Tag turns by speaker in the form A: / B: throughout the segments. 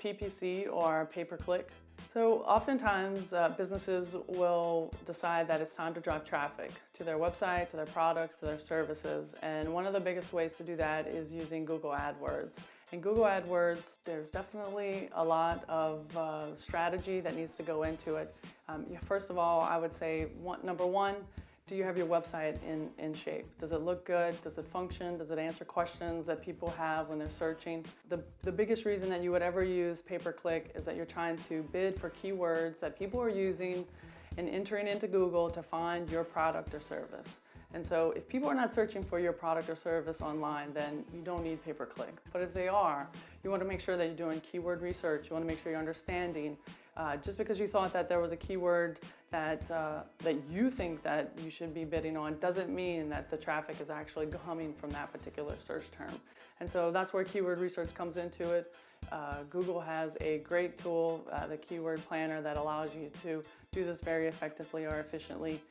A: PPC or pay-per-click. So oftentimes businesses will decide that it's time to drive traffic to their website, to their products, to their services. And one of the biggest ways to do that is using Google AdWords. In Google AdWords, there's definitely a lot of strategy that needs to go into it. First of all, I would say number one, do you have your website in shape? Does it look good? Does it function? Does it answer questions that people have when they're searching? The biggest reason that you would ever use pay-per-click is that you're trying to bid for keywords that people are using and entering into Google to find your product or service. And so if people are not searching for your product or service online, then you don't need pay-per-click. But if they are, you want to make sure that you're doing keyword research. You want to make sure you're understanding. Just because you thought that there was a keyword that you think that you should be bidding on doesn't mean that the traffic is actually coming from that particular search term. And so that's where keyword research comes into it. Google has a great tool, the Keyword Planner, that allows you to do this very effectively or efficiently.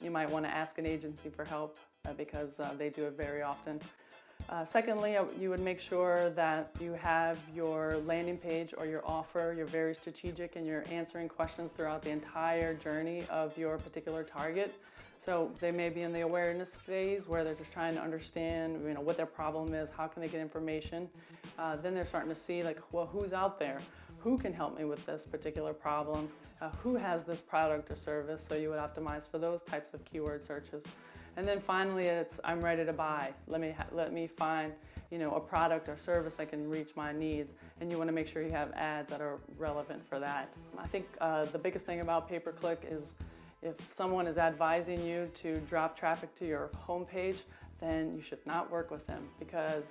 A: You might want to ask an agency for help because they do it very often. Secondly, you would make sure that you have your landing page or your offer, you're very strategic and you're answering questions throughout the entire journey of your particular target. So they may be in the awareness phase where they're just trying to understand, what their problem is, how can they get information. Then they're starting to see well, who's out there? Who can help me with this particular problem? Who has this product or service? So you would optimize for those types of keyword searches. And then finally, it's I'm ready to buy. Let me find a product or service that can reach my needs. And you want to make sure you have ads that are relevant for that. I think the biggest thing about pay-per-click is if someone is advising you to drop traffic to your homepage, then you should not work with them because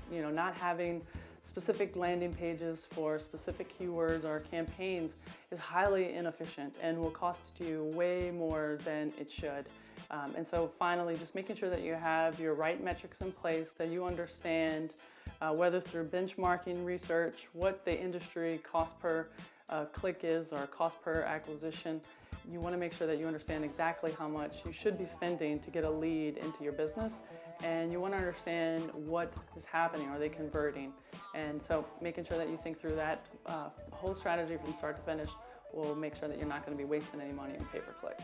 A: not having specific landing pages for specific keywords or campaigns is highly inefficient and will cost you way more than it should. And so finally, just making sure that you have your right metrics in place, that you understand whether through benchmarking research, what the industry cost per click is or cost per acquisition. You want to make sure that you understand exactly how much you should be spending to get a lead into your business, and you want to understand what is happening. Are they converting? And so making sure that you think through that whole strategy from start to finish will make sure that you're not going to be wasting any money on pay-per-click.